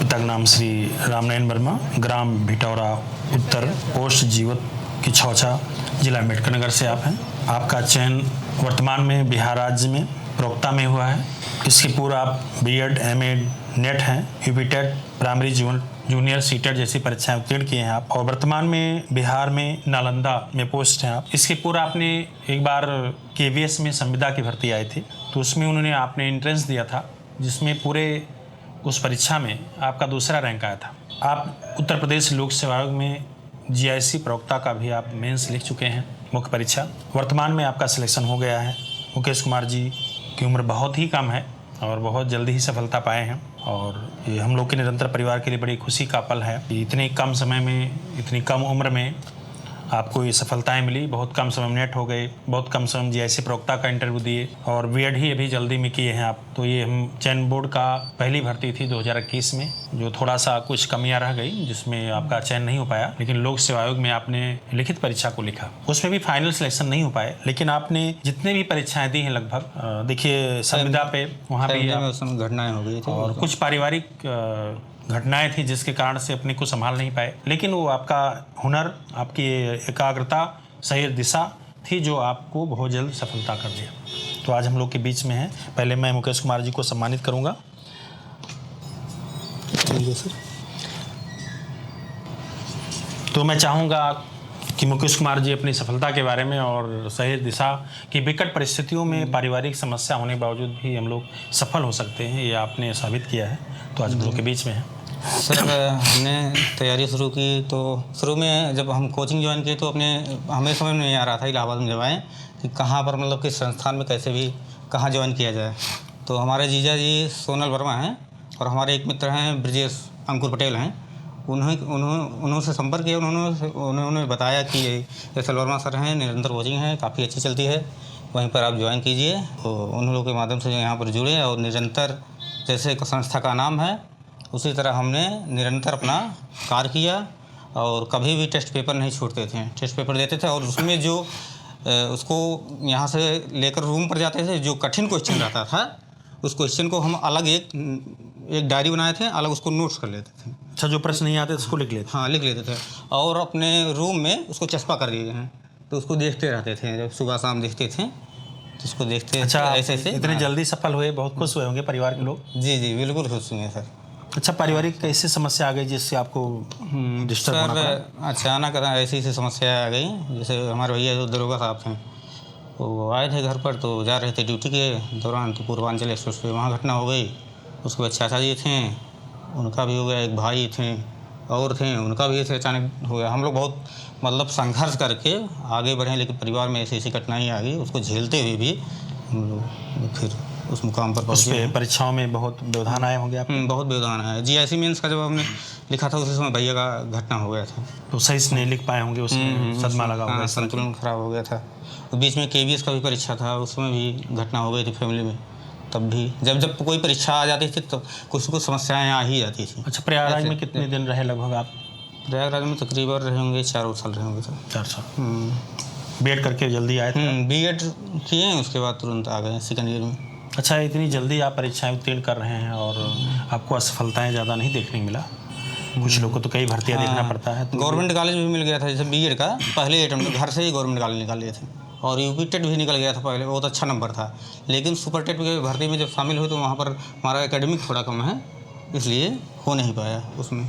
पिता का नाम श्री रामनयन वर्मा, ग्राम भिटौरा उत्तर, पोस्ट जीवत की छौछा, जिला अम्बेडकर नगर से आप हैं। आपका चयन वर्तमान में बिहार राज्य में प्रवक्ता में हुआ है। इसके पूर्व आप बीएड, एमएड, नेट हैं, यूपीटेट, प्राइमरी जूनियर सीटेट जैसी परीक्षाएं उत्तीर्ण किए हैं आप, और वर्तमान में बिहार में नालंदा में पोस्ट हैं आप। इसके पूर्व आपने एक बार केवीएस में संविदा की भर्ती आई थी, तो उसमें उन्होंने आपने एंट्रेंस दिया था, जिसमें पूरे उस परीक्षा में आपका दूसरा रैंक आया था। आप उत्तर प्रदेश लोक सेवा आयोग में जीआईसी प्रवक्ता का भी आप मेंस लिख चुके हैं, मुख्य परीक्षा। वर्तमान में आपका सिलेक्शन हो गया है। मुकेश कुमार जी की उम्र बहुत ही कम है और बहुत जल्दी ही सफलता पाए हैं, और ये हम लोग के निरंतर परिवार के लिए बड़ी खुशी का पल है कि इतने कम समय में, इतनी कम उम्र में आपको ये सफलताएं मिली। बहुत कम समय में नेट हो गए, बहुत कम समय में जीआईसी प्रवक्ता का इंटरव्यू दिए, और बीएड ही अभी जल्दी में किए हैं आप। तो ये हम चयन बोर्ड का पहली भर्ती थी 2021 में, जो थोड़ा सा कुछ कमियां रह गई, जिसमें आपका चयन नहीं हो पाया। लेकिन लोक सेवा आयोग में आपने लिखित परीक्षा को लिखा, उसमें भी फाइनल सिलेक्शन नहीं हो पाए, लेकिन आपने जितने भी परीक्षाएं दी हैं लगभग, देखिए संविदा पे वहाँ पे घटनाएं हो गई थी और कुछ पारिवारिक घटनाएं थी जिसके कारण से अपने को संभाल नहीं पाए, लेकिन वो आपका हुनर, आपकी एकाग्रता, सही दिशा थी जो आपको बहुत जल्द सफलता कर दिया। तो आज हम लोग के बीच में हैं। पहले मैं मुकेश कुमार जी को सम्मानित करूंगा। सर, तो मैं चाहूँगा कि मुकेश कुमार जी अपनी सफलता के बारे में और सही दिशा की विकट परिस्थितियों में पारिवारिक समस्या होने के बावजूद भी हम लोग सफल हो सकते हैं, ये आपने साबित किया है। तो आज हम लोग के बीच में है। सर, हमने तैयारी शुरू की तो शुरू में जब हम कोचिंग ज्वाइन की तो हमें समझ में नहीं आ रहा था इलाहाबाद में जब आए कि कहाँ पर मतलब किस संस्थान में कैसे भी कहाँ ज्वाइन किया जाए। तो हमारे जीजा जी सोनल वर्मा हैं और हमारे एक मित्र हैं ब्रजेश अंकुर पटेल हैं, उन्होंने संपर्क किया। उन्होंने बताया कि एस एल वर्मा सर हैं, निरंतर कोचिंग है, काफ़ी अच्छी चलती है, वहीं पर आप ज्वाइन कीजिए। तो उन लोगों के माध्यम से यहाँ पर जुड़े और निरंतर जैसे संस्था का नाम है उसी तरह हमने निरंतर अपना कार्य किया और कभी भी टेस्ट पेपर नहीं छोड़ते थे। टेस्ट पेपर देते थे और उसमें जो उसको यहाँ से लेकर रूम पर जाते थे, जो कठिन क्वेश्चन रहता था उस क्वेश्चन को हम अलग एक डायरी बनाए थे, अलग उसको नोट्स कर लेते थे। अच्छा, जो प्रश्न नहीं आते उसको लिख लेते? हाँ, लिख लेते थे और अपने रूम में उसको चस्पा कर दिए हैं, तो उसको देखते रहते थे। जब सुबह शाम देखते थे तो उसको देखते। अच्छा, ऐसे इतने जल्दी सफल हुए, बहुत खुश हुए होंगे परिवार के लोग? जी जी, बिल्कुल खुश हुए सर। अच्छा, पारिवारिक कैसे समस्या आ गई जिससे आपको डिस्टर्ब होना पड़ा? अचानक ऐसी समस्या आ गई। जैसे हमारे भैया जो दरोगा साहब थे, वो आए थे घर पर, तो जा रहे थे ड्यूटी के दौरान, तो पूर्वांचल एक्सप्रेस पे वहाँ घटना हो गई। उसके बाद चाचा जी थे, उनका भी हो गया, एक भाई थे और थे, उनका भी ऐसे अचानक हो गया। हम लोग बहुत मतलब संघर्ष करके आगे बढ़े, लेकिन परिवार में ऐसी कठिनाई आ गई, उसको झेलते हुए भी हम लोग फिर उस मुकाम पर पहुँचे। परीक्षाओं में बहुत व्यवधान आए होंगे आपको? बहुत व्यवधान आया। जीआईसी मेंस का जब हमने लिखा था उसी समय भैया का घटना हो गया था, तो सही से नहीं लिख पाए होंगे, उसमें सदमा लगा होगा, संतुलन खराब हो गया था। तो बीच में केवीएस का भी परीक्षा था, उसमें भी घटना हो गई थी फैमिली में। तब भी जब कोई परीक्षा आ जाती थी तब कुछ समस्याएं आ ही जाती थी। अच्छा, प्रयागराज में कितने दिन रहे लगभग आप? प्रयागराज में तकरीबन रहे होंगे 4 साल रहे होंगे सर। 4 साल। बीएड करके जल्दी आए थे? बीएड किए, उसके बाद तुरंत आ गए सेकेंड ईयर में। अच्छा, इतनी जल्दी आप परीक्षाएं उत्तीर्ण कर रहे हैं और आपको असफलताएं ज़्यादा नहीं देखने को मिला? कुछ लोगों को तो कई भर्तियाँ देखना पड़ता है। तो गवर्नमेंट कॉलेज भी मिल गया था, जैसे बीएड का पहले अटेम्प्ट घर से ही गवर्नमेंट कॉलेज निकाल लिए थे, और यूपीटेट भी निकल गया था पहले, बहुत अच्छा नंबर था। लेकिन सुपरटेट की भर्ती में जब शामिल हुए तो वहाँ पर हमारा एकेडमिक थोड़ा कम है, इसलिए हो नहीं पाया उसमें।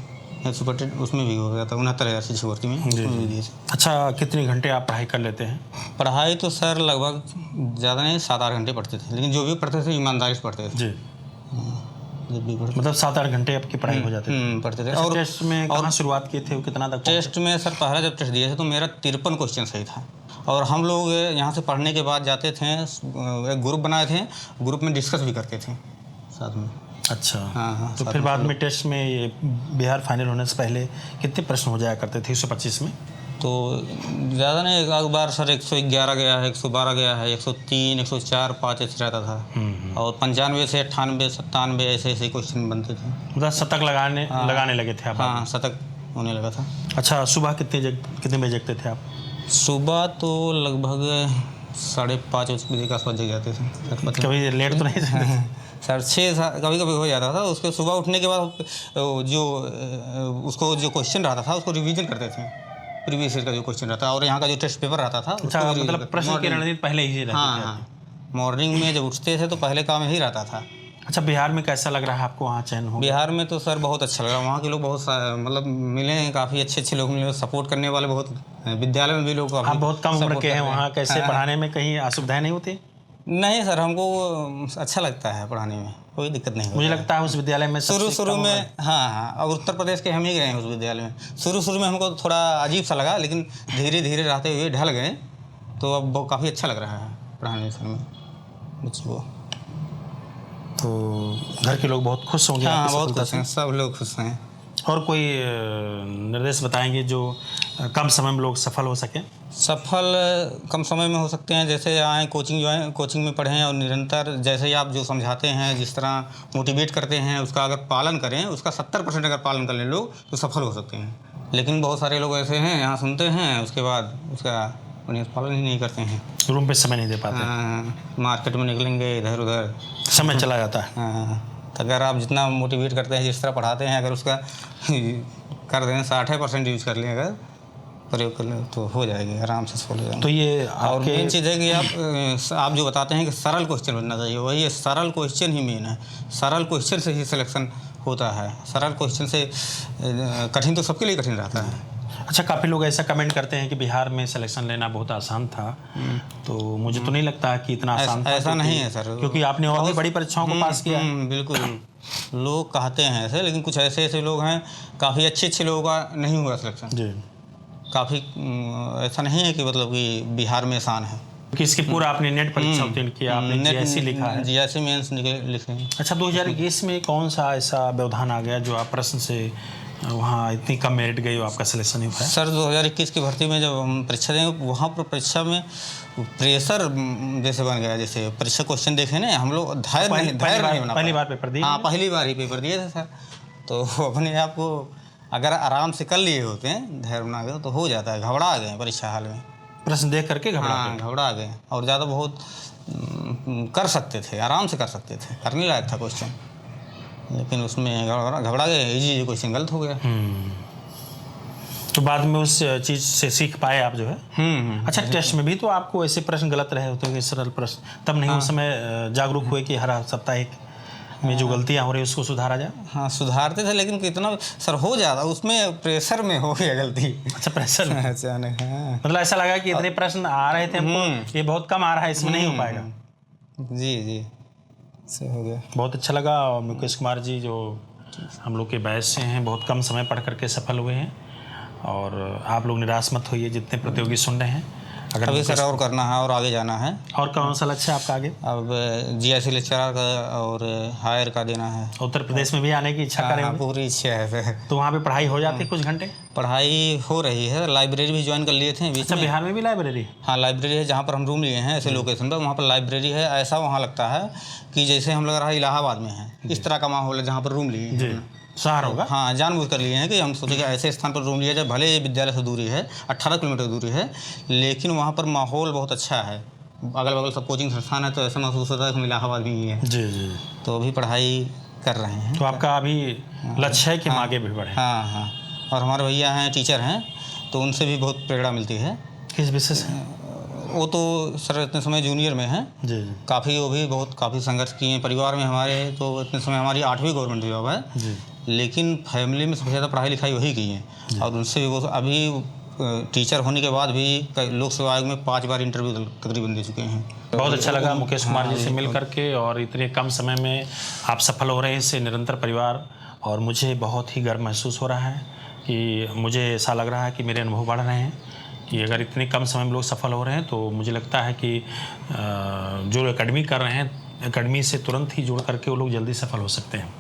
सुपरटेट उसमें भी हो गया था, 69,000 से भर्ती में उसमें भी दिए थे। अच्छा, कितने घंटे आप पढ़ाई कर लेते हैं? पढ़ाई तो सर लगभग ज़्यादा नहीं, 7-8 घंटे पढ़ते थे, लेकिन जो भी पढ़ते थे ईमानदारी से पढ़ते थे। जी, मतलब 7-8 घंटे आपकी पढ़ाई हो जाती थी? पढ़ते थे। और टेस्ट में कहाँ शुरुआत की थी, कितना तक? टेस्ट में सर पहला जब टेस्ट दिए थे तो मेरा 53 क्वेश्चन सही था, और हम लोग यहाँ से पढ़ने के बाद जाते थे, एक ग्रुप बनाए थे, ग्रुप में डिस्कस भी करते थे साथ में। अच्छा, हाँ। तो फिर बाद में टेस्ट में ये बिहार फाइनल होने से पहले कितने प्रश्न हो जाया करते थे 125 में? तो ज़्यादा नहीं, एक बार सर 111 गया है, 112 गया है, 103, 104, 5 ऐसे रहता था, और 95 से 98, 97 ऐसे क्वेश्चन बनते थे। मतलब शतक लगाने लगे थे आप? हाँ, शतक होने लगा था। अच्छा, सुबह कितने बजे जगते थे आप? सुबह तो लगभग 5:30 बजे के आसपास जग जाते थे। कभी लेट तो नहीं? सर 6 कभी कभी हो जाता था। उसके सुबह उठने के बाद उसको जो क्वेश्चन रहता था उसको रिवीजन करते थे, प्रीवियस ईयर का जो क्वेश्चन रहता और यहाँ का जो टेस्ट पेपर रहता था अच्छा, उसको मतलब प्रश्न की रणनीति पहले ही रहती हाँ थी। हाँ, मॉर्निंग में जब उठते थे तो पहले काम यही रहता था। अच्छा, बिहार में कैसा लग रहा है आपको, वहाँ चयन हो गया? बिहार में तो सर बहुत अच्छा लगा। वहाँ के लोग बहुत मतलब मिले हैं, काफ़ी अच्छे अच्छे लोग मिले, सपोर्ट करने वाले बहुत हैं। विद्यालय में भी लोग आप बहुत कम उम्र के हैं, वहाँ कैसे हाँ। पढ़ाने में कहीं असुविधाएं नहीं होती? नहीं सर, हमको अच्छा लगता है पढ़ाने में, कोई दिक्कत नहीं मुझे होती। लगता है उस विद्यालय में शुरू सबसे शुरू कम में हाँ हाँ, और उत्तर प्रदेश के हम ही गए हैं उस विद्यालय में। शुरू में हमको थोड़ा अजीब सा लगा, लेकिन धीरे धीरे रहते हुए ढल गए, तो अब काफ़ी अच्छा लग रहा है पढ़ाने सर में बच्चों को। तो घर के लोग बहुत खुश होंगे हाँ, आपकी बहुत सफलता खुश से? हैं, सब लोग खुश हैं। और कोई निर्देश बताएंगे जो कम समय में लोग सफल हो सकें? सफल कम समय में हो सकते हैं, जैसे आएँ कोचिंग में पढ़ें और निरंतर जैसे ही आप जो समझाते हैं, जिस तरह मोटिवेट करते हैं, उसका अगर पालन करें, उसका 70% अगर पालन कर लें लोग, तो सफल हो सकते हैं। लेकिन बहुत सारे लोग ऐसे हैं, यहाँ सुनते हैं, उसके बाद उसका उन्हें पालन ही नहीं करते हैं। रूम पे समय नहीं दे पाते, मार्केट में निकलेंगे इधर उधर, समय चला जाता है। तो अगर आप जितना मोटिवेट करते हैं, जिस तरह पढ़ाते हैं, अगर उसका कर दें 60% यूज कर लें, अगर प्रयोग कर लें, तो हो जाएगी, आराम से सफल हो जाएंगे। तो ये और आपके मेन चीज़ है कि आप जो बताते हैं कि सरल क्वेश्चन बनना चाहिए, वही है, सरल क्वेश्चन ही मेन है। सरल क्वेश्चन से ही सिलेक्शन होता है। सरल क्वेश्चन से कठिन तो सबके लिए कठिन रहता है। अच्छा, काफ़ी लोग ऐसा कमेंट करते हैं कि बिहार में सिलेक्शन लेना बहुत आसान था, तो मुझे तो नहीं लगता कि इतना आसान था। ऐसा नहीं है सर, क्योंकि आपने और भी बड़ी परीक्षाओं को पास किया है। बिल्कुल, लोग कहते हैं ऐसे, लेकिन कुछ ऐसे लोग हैं, काफ़ी अच्छे लोगों का नहीं हुआ सिलेक्शन। जी, काफ़ी ऐसा नहीं है कि मतलब कि बिहार में आसान है। क्योंकि इसके पूरा आपने नेट परीक्षा उत्तीर्ण किया, आपने जीआईसी लिखा है। जीआईसी मेंस लिखे हैं। अच्छा, 2021 में कौन सा ऐसा व्यवधान आ गया जो आप प्रश्न से वहाँ इतनी कम मेरिट गई हो, आपका सिलेक्शन नहीं हुआ? सर 2021 की भर्ती में जब हम परीक्षा देंगे, वहाँ पर परीक्षा में प्रेशर जैसे बन गया, जैसे परीक्षा क्वेश्चन देखे ना, हम लोग धैर्य नहीं बना। पहली बार पेपर दिए? हाँ, पहली बार ही पेपर दिए थे सर। तो अपने आप को अगर आराम से कर लिए होते हैं, धैर्य बना गए, तो हो जाता है। घबरा गए परीक्षा हाल में, प्रश्न देख करके घबरा गए, और ज़्यादा बहुत कर सकते थे, आराम से कर सकते थे, करने लायक था क्वेश्चन, लेकिन उसमें घबरा गए, इजी क्वेश्चन गलत हो गया। तो बाद में उस चीज़ से सीख पाए आप, जो है। अच्छा, टेस्ट में भी तो आपको ऐसे प्रश्न गलत रहे होते हैं, सरल प्रश्न, तब नहीं उस समय जागरूक हुए कि हर सप्ताह में जो गलतियाँ हो रही है उसको सुधारा जाए? हाँ, सुधारते थे, लेकिन कितना सर हो जाता, उसमें प्रेशर में हो गया गलती। अच्छा, प्रेशर में अचानक, हाँ। मतलब ऐसा लगा कि इतने प्रश्न आ रहे थे हमको, ये बहुत कम आ रहा है, इसमें नहीं हो पाएगा। जी से हो गया। बहुत अच्छा लगा। और मुकेश कुमार जी जो हम लोग के बैच से हैं, बहुत कम समय पढ़ करके सफल हुए हैं, और आप लोग निराश मत होइए जितने प्रतियोगी सुन रहे हैं। अगर अभी सर और करना है और आगे जाना है। और कौन सा लक्ष्य है आपका आगे? अब जीआईसी लेक्चरर का और हायर का देना है। उत्तर प्रदेश में भी आने की इच्छा करें? पूरी इच्छा है सर। तो वहाँ पे पढ़ाई हो जाती है कुछ घंटे? पढ़ाई हो रही है, लाइब्रेरी भी ज्वाइन कर लिए थे बीच अच्छा, में। बिहार में भी लाइब्रेरी? हाँ, लाइब्रेरी है, जहाँ पर हम रूम लिए हैं ऐसे लोकेशन पर, वहाँ पर लाइब्रेरी है। ऐसा वहाँ लगता है कि जैसे हम लग रहा है इलाहाबाद में है, इस तरह का माहौल है जहाँ पर रूम लिए हैं। शहर होगा? हाँ, जानबूझ कर लिए हैं कि हम सोचे कि ऐसे स्थान पर रूम लिया जाए, भले ये विद्यालय से दूरी है, 18 किलोमीटर दूरी है, लेकिन वहाँ पर माहौल बहुत अच्छा है, अगल बगल सब कोचिंग संस्थान है, तो ऐसा महसूस होता है कि हम इलाहाबाद में ही है। जी। तो अभी पढ़ाई कर रहे हैं। तो आपका अभी लक्ष्य है कि हम आगे भी बढ़ें? हाँ, और हमारे भैया हैं, टीचर हैं, तो उनसे भी बहुत प्रेरणा मिलती है। किस विषय से? वो तो सर इतने समय जूनियर में हैं। जी। काफ़ी वो भी काफ़ी संघर्ष किए हैं परिवार में हमारे, तो इतने समय हमारी 8वीं गवर्नमेंट जॉब है जी। लेकिन फैमिली में सबसे ज़्यादा पढ़ाई लिखाई वही की है, और उनसे भी वो अभी टीचर होने के बाद भी लोक सेवा आयोग में 5 बार इंटरव्यू तकरीबन दे चुके हैं। बहुत अच्छा लगा मुकेश कुमार जी से मिल करके, और इतने कम समय में आप सफल हो रहे हैं, इससे निरंतर परिवार और मुझे बहुत ही गर्व महसूस हो रहा है कि मुझे ऐसा लग रहा है कि मेरे अनुभव बढ़ रहे हैं कि अगर इतने कम समय में लोग सफल हो रहे हैं, तो मुझे लगता है कि जो एकेडमी कर रहे हैं, एकेडमी से तुरंत ही जुड़ करके वो लोग जल्दी सफल हो सकते हैं।